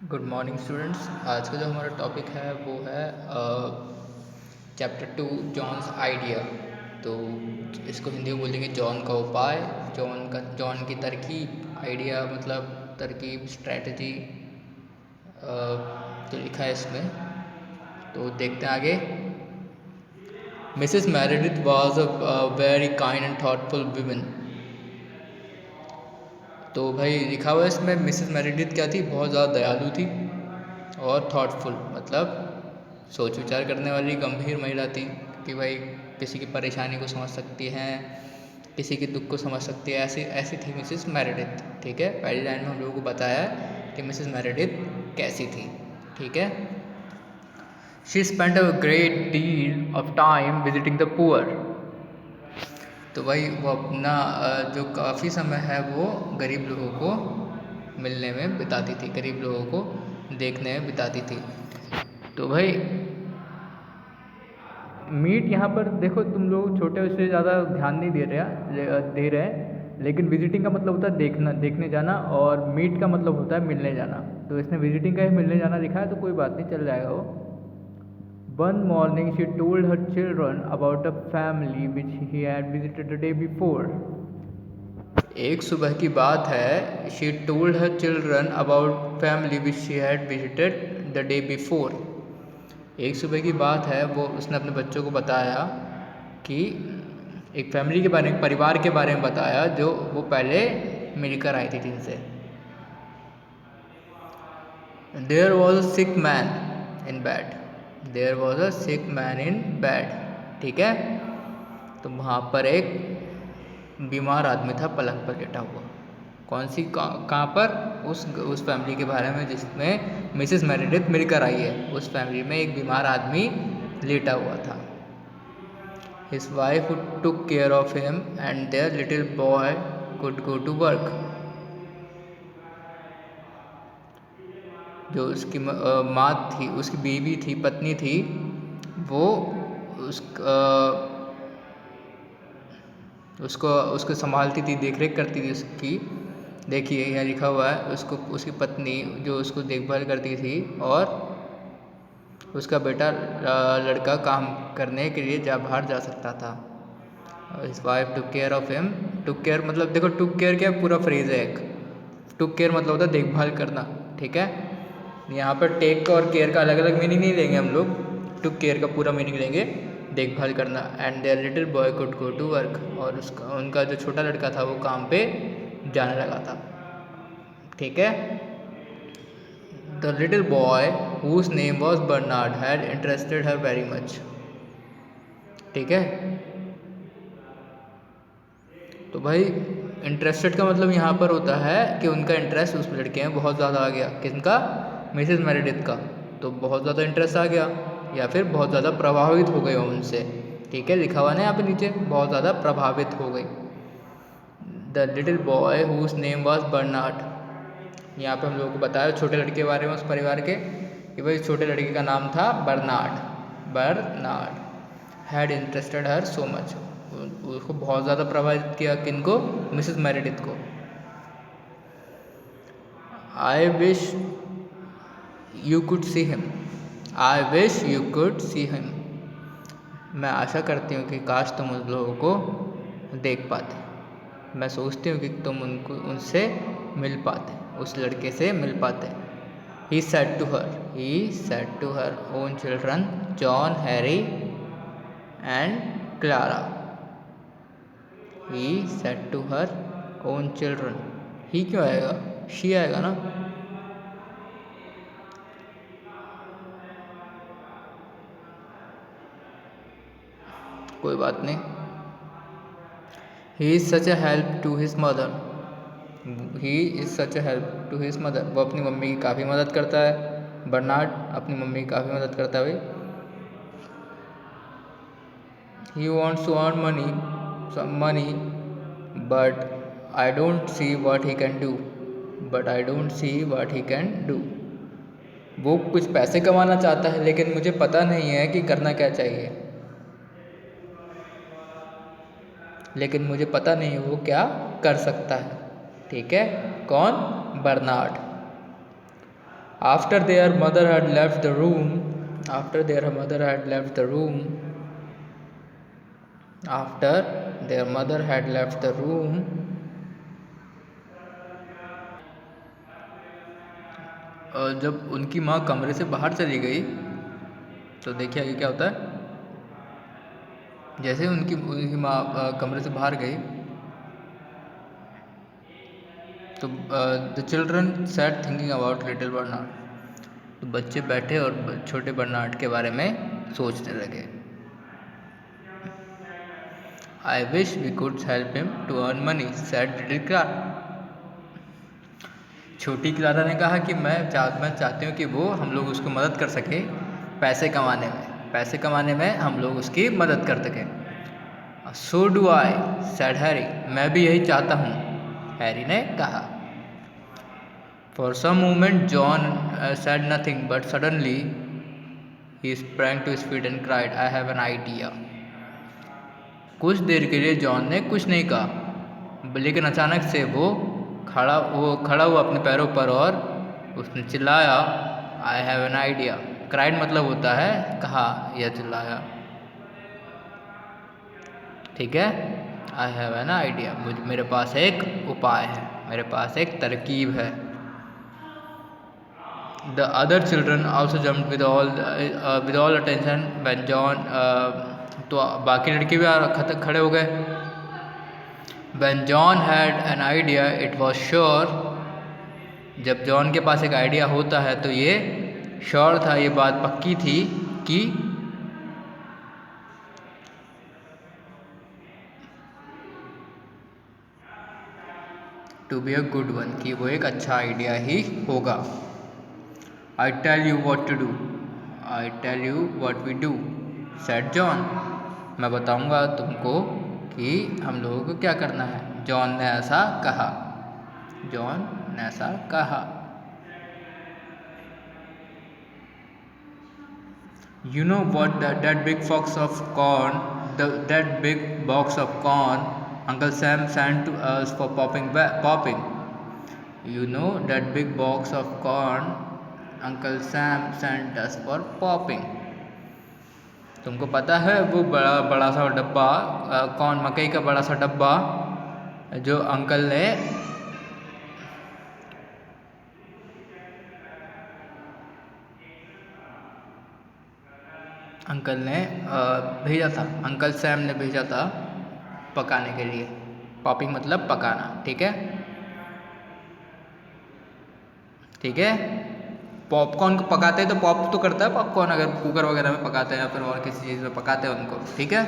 Good morning students. आज का जो हमारा टॉपिक है वो है चैप्टर 2 जॉन्स आइडिया। तो इसको हिंदी में बोलेंगे जॉन का उपाय, जॉन की तरकीब। आइडिया मतलब तरकीब, स्ट्रैटेजी तो लिखा है इसमें। तो देखते हैं आगे। Mrs Meredith was a very kind and thoughtful woman. तो भाई लिखा हुआ है इसमें मिसेस मेरेडिथ क्या थी, बहुत ज़्यादा दयालु थी और थॉटफुल मतलब सोच विचार करने वाली गंभीर महिला थी कि भाई किसी की परेशानी को समझ सकती हैं, किसी के दुख को समझ सकती है। ऐसी ऐसी थी मिसेस मेरेडिथ। ठीक है, पहली लाइन में हम लोगों को बताया है कि मिसेस मेरेडिथ कैसी थी। ठीक है, she spend a great deal of time visiting the poor. तो भाई वो अपना जो काफ़ी समय है वो गरीब लोगों को मिलने में बिताती थी, गरीब लोगों को देखने में बिताती थी। तो भाई मीट यहाँ पर देखो, तुम लोग छोटे से ज़्यादा ध्यान नहीं दे रहे हैं, लेकिन विजिटिंग का मतलब होता है देखना, देखने जाना, और मीट का मतलब होता है मिलने जाना। तो इसने विजिटिंग का ही मिलने जाना लिखा है, तो कोई बात नहीं, चल जाएगा वो। One morning she told her children about a family which he had visited the day before. एक सुबह की बात है, she told her children about family which she had visited the day before. एक सुबह की बात है, वो उसने अपने बच्चों को बताया कि एक फैमिली के बारे में, परिवार के बारे में बताया जो वो पहले मिलकर आई थी जिनसे। There was a sick man in bed. There was a sick man in bed. ठीक है, तो वहाँ पर एक बीमार आदमी था पलंग पर लेटा हुआ। कौन सी, कहाँ पर? उस फैमिली के बारे में जिसमें मिसेस मेरेडिथ मिलकर आई है। उस फैमिली में एक बीमार आदमी लेटा हुआ था। His wife took care of him and their little boy could go to work. जो उसकी माँ थी, उसकी बीवी थी, पत्नी थी, वो उस उसको उसको संभालती थी, देख रेख करती थी उसकी। देखिए यहाँ लिखा हुआ है, उसको उसकी पत्नी जो उसको देखभाल करती थी, और उसका बेटा लड़का काम करने के लिए बाहर जा सकता था। His wife took care of him. Took care मतलब देखो, टुक केयर क्या पूरा फ्रेज है एक। टुक केयर मतलब होता है देखभाल करना। ठीक है, यहाँ पर टेक और केयर का अलग अलग मीनिंग नहीं लेंगे हम लोग। टुक केयर का पूरा मीनिंग लेंगे, देखभाल करना। And there little boy could go to work, और उसका उनका जो छोटा लड़का था वो काम पे जाने लगा था। ठीक है, the little boy whose name was Bernard had interested her very much. ठीक है, तो भाई इंटरेस्टेड का मतलब यहाँ पर होता है कि उनका इंटरेस्ट उस लड़के में बहुत ज़्यादा आ गया। किसका? मिसेस मेरेडिथ का। तो बहुत ज़्यादा इंटरेस्ट आ गया, या फिर बहुत ज़्यादा प्रभावित हो गए उनसे। ठीक है, लिखा हुआ ना यहाँ पे नीचे, बहुत ज़्यादा प्रभावित हो गई। The little boy whose name was Bernard. यहाँ पे हम लोगों को बताया छोटे लड़के के बारे में, उस परिवार के, कि भाई छोटे लड़के का नाम था Bernard. Bernard had interested her so much. उसको बहुत ज़्यादा प्रभावित किया। किनको? मिसेस मेरेडिथ को। I wish you could see him. I wish you could see him. मैं आशा करती हूँ कि काश तुम उन लोगों को देख पाते। मैं सोचती हूँ कि तुम उनसे मिल पाते, उस लड़के से मिल पाते। He said to her own children, John, Harry and Clara. He said to her own children. ही क्यों आएगा? she आएगा ना। कोई बात नहीं। He is such a help to his mother. He is such a help to his mother. वो अपनी mummy की काफ़ी मदद करता है। बर्नार्ड अपनी मम्मी की काफ़ी मदद करता है भाई। He wants to earn money, but I don't see what he can do. But I don't see what he can do. वो कुछ पैसे कमाना चाहता है, लेकिन मुझे पता नहीं है कि करना क्या चाहिए। लेकिन मुझे पता नहीं वो क्या कर सकता है। ठीक है, कौन? Bernard. After their mother had left the room, after their mother had left the room, after their mother had left the room, जब उनकी माँ कमरे से बाहर चली गई तो देखिए आगे क्या होता है। जैसे ही उनकी माँ कमरे से बाहर गई तो the children sat thinking about little Bernard, तो बच्चे बैठे और छोटे बर्नार्ड के बारे में सोचने लगे। I wish we could help him to earn money said little Clara, छोटी क्लारा ने कहा कि मैं चाहती हूँ कि वो हम लोग उसको मदद कर सके पैसे कमाने में हम लोग उसकी मदद कर सकें। So do I said Harry, मैं भी यही चाहता हूँ, हैरी ने कहा। For some moment John said nothing but suddenly he sprang to his feet and cried, I have an idea. कुछ देर के लिए जॉन ने कुछ नहीं कहा, लेकिन अचानक से वो खड़ा हुआ अपने पैरों पर और उसने चिल्लाया, I have an idea. cried मतलब होता है कहा या चिल्लाया, ठीक है। I have an idea, मेरे पास एक उपाय है, मेरे पास एक तरकीब है। The other children also jumped with all attention when John, तो बाकी लड़के भी खड़े हो गए। When John had an idea, it was sure, जब जॉन के पास एक आइडिया होता है तो ये श्योर था, ये बात पक्की थी कि to be a good one, कि वो एक अच्छा आइडिया ही होगा। I tell you what to do, I tell you what we do, said John. मैं बताऊंगा तुमको कि हम लोगों को क्या करना है, जॉन ने ऐसा कहा, जॉन ने ऐसा कहा। You know what, that big box of corn, that big box of corn Uncle Sam sent to us for popping. You know that big box of corn Uncle Sam sent us for popping. तुमको पता है वो बड़ा सा डब्बा, कौन मकई का बड़ा सा डब्बा जो अंकल ने भेजा था, अंकल सैम ने भेजा था पकाने के लिए। पॉपिंग मतलब पकाना, ठीक है, ठीक है। पॉपकॉर्न को पकाते हैं तो पॉप तो करता है पॉपकॉर्न, अगर कुकर वगैरह में पकाते हैं या फिर और किसी चीज़ में पकाते हैं उनको, ठीक है।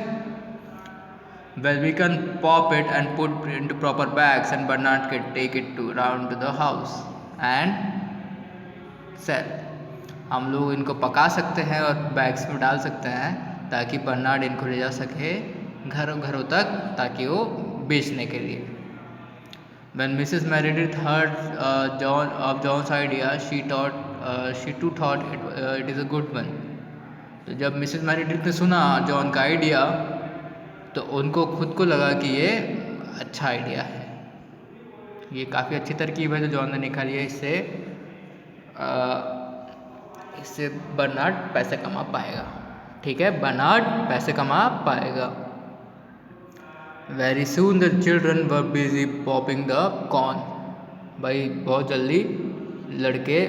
Well, we can pop it and put it into proper bags and Bernard can take it to round to the house and sell. हम लोग इनको पका सकते हैं और बैग्स में डाल सकते हैं ताकि बर्नार्ड इनको ले जा सके घरों तक, ताकि वो बेचने के लिए। When Mrs. Meredith heard John's idea, she too thought it is a good one. तो जब मिसेस मैरिडिथ ने सुना जॉन का आइडिया तो उनको खुद को लगा कि ये अच्छा आइडिया है, ये काफ़ी अच्छी तरकीब है जो जॉन ने निकाली है, इससे बर्नार्ड पैसे कमा पाएगा, ठीक है, बर्नार्ड पैसे कमा पाएगा। Very soon the children were busy popping the corn. भाई बहुत जल्दी लड़के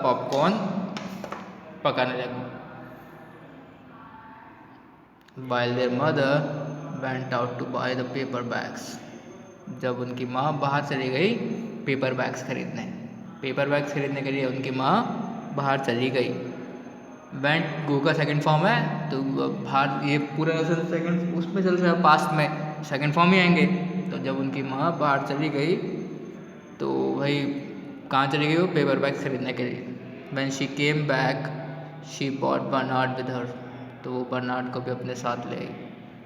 पॉपकॉर्न पकाने लगे। While their mother went out to buy the paper bags. जब उनकी माँ बाहर चली गई पेपर बैग्स खरीदने के लिए उनकी माँ बाहर चली गई। वेंट गो का सेकंड फॉर्म है तो बाहर, ये पूरा सेकंड उसमें चल रहा है, पास्ट में सेकंड फॉर्म ही आएंगे। तो जब उनकी माँ बाहर चली गई तो वही कहाँ चली गई, वो पेपर बैग खरीदने के लिए। When she came back she bought Bernard with her, तो वो बर्नार्ड को भी अपने साथ ले आई,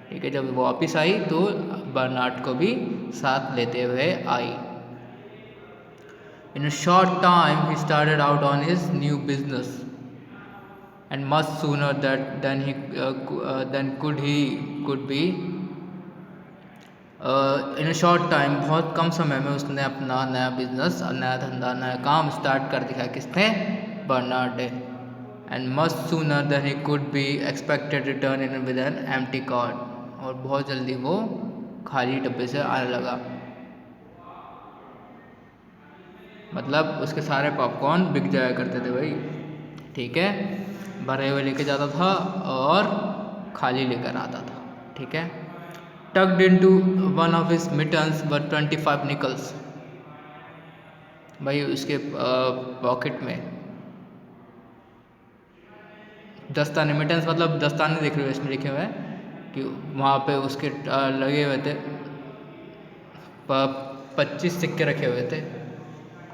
ठीक है। जब वो वापस आई तो बर्नार्ड को भी साथ लेते हुए आई। इन अ शॉर्ट टाइम ही started out on his new business and much sooner than could be in a short time, बहुत कम समय में उसने अपना नया बिजनेस, नया धंधा, नया काम स्टार्ट कर दिया। किसने? Bernard Day, and much sooner than he could be expected return in with an empty card. और बहुत जल्दी वो खाली डब्बे से आने लगा। मतलब उसके सारे पॉपकॉर्न बिक जाया करते थे भाई, ठीक है। भरे हुए लेके जाता था और खाली लेकर आता था, ठीक है। Tucked into one of his mittens were 25 nickels. भाई उसके पॉकेट में दस्ताने, मिटन्स मतलब दस्ताने देख रहे हो इसमें लिखे हुए हैं कि वहाँ पे उसके लगे हुए थे 25 सिक्के रखे हुए थे,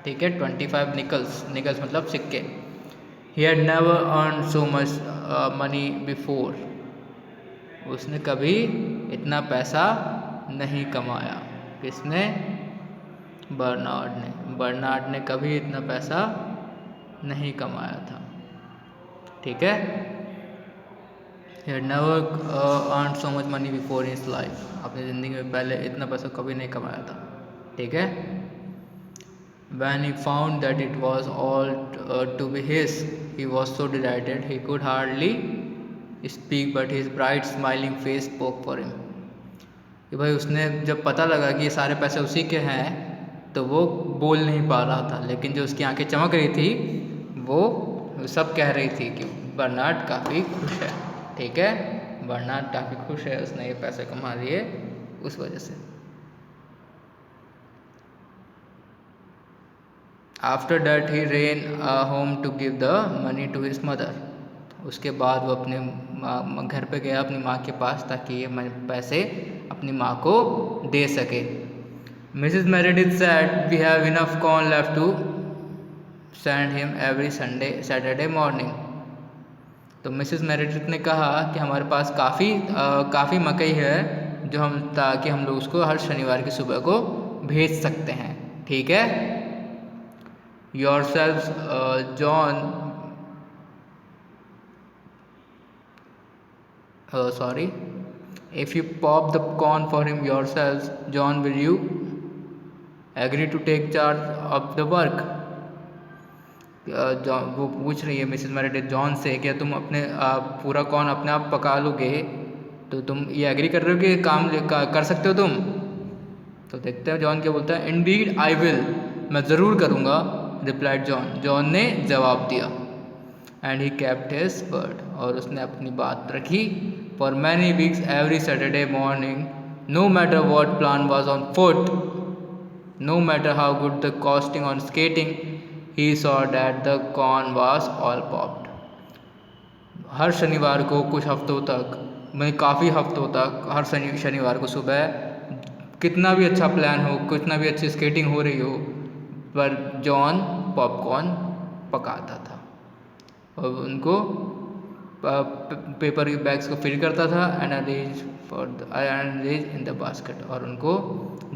ठीक है। 25 निकल्स, निकल्स मतलब सिक्के। He had never earned so much money before. उसने कभी इतना पैसा नहीं कमाया। किसने? बर्नार्ड ने। बर्नार्ड ने कभी इतना पैसा नहीं कमाया था, ठीक है। He had never earned so much money before in his life. अपनी ज़िंदगी में पहले इतना पैसा कभी नहीं कमाया था, ठीक है। When he found that it was all to be his, he was so delighted he could hardly speak, but his bright smiling face spoke for him. कि भाई उसने जब पता लगा कि ये सारे पैसे उसी के हैं तो वो बोल नहीं पा रहा था, लेकिन जो उसकी आंखें चमक रही थी वो सब कह रही थी कि बर्नार्ड काफ़ी खुश है, ठीक है। बर्नार्ड काफ़ी खुश है, उसने ये पैसे कमा लिए उस वजह से। After that he ran home to give the money to his mother. उसके बाद वो अपने घर पे गया अपनी माँ के पास ताकि ये पैसे अपनी माँ को दे सके। Mrs. Meredith said, "We have enough corn left to send him every Saturday morning." तो मिसेस मेरेडिथ ने कहा कि हमारे पास काफ़ी मकई है जो हम ताकि हम लोग उसको हर शनिवार की सुबह को भेज सकते हैं, ठीक है। Yourselves, John. Sorry. If you pop the corn for him yourselves, John, will you agree to take charge of the work? वो पूछ रही है मिसेस मेरेडिथ जॉन से, क्या तुम अपने पूरा कॉर्न अपने आप पका लोगे तो तुम ये एग्री कर रहे हो कि काम कर सकते हो तुम? तो देखते हैं जॉन क्या बोलता है। इंडीड आई विल, मैं ज़रूर करूँगा, रिप्लाइड जॉन। जॉन ने जवाब दिया। And he kept his word, और उसने अपनी बात रखी। For many weeks every Saturday morning, no matter what plan was on foot, no matter how good the costing on skating, he saw that the corn was all popped. हर शनिवार को कुछ हफ्तों तक, मतलब काफ़ी हफ्तों तक, हर शनिवार को सुबह कितना भी अच्छा प्लान हो, कितना भी अच्छी स्केटिंग हो रही हो, पर जॉन पॉपकॉर्न पकाता था और उनको पेपर के बैग्स को फिल करता था and arrange in the basket, और उनको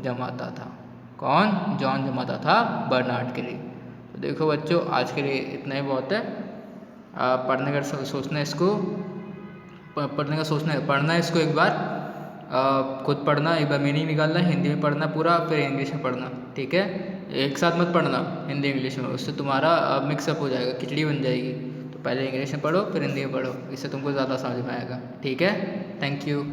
जमाता था। कौन? जॉन जमाता था बर्नार्ड के लिए। तो देखो बच्चों, आज के लिए इतना ही बहुत है। पढ़ने का सोचना है इसको, पढ़ने का सोचना है, पढ़ना है इसको एक बार, खुद पढ़ना, एक बार मीनिंग निकालना, हिंदी में पढ़ना पूरा, फिर इंग्लिश में पढ़ना, ठीक है। एक साथ मत पढ़ना हिंदी इंग्लिश में, उससे तुम्हारा मिक्सअप हो जाएगा, खिचड़ी बन जाएगी। तो पहले इंग्लिश में पढ़ो फिर हिंदी में पढ़ो, इससे तुमको ज़्यादा समझ में आएगा, ठीक है। Thank you.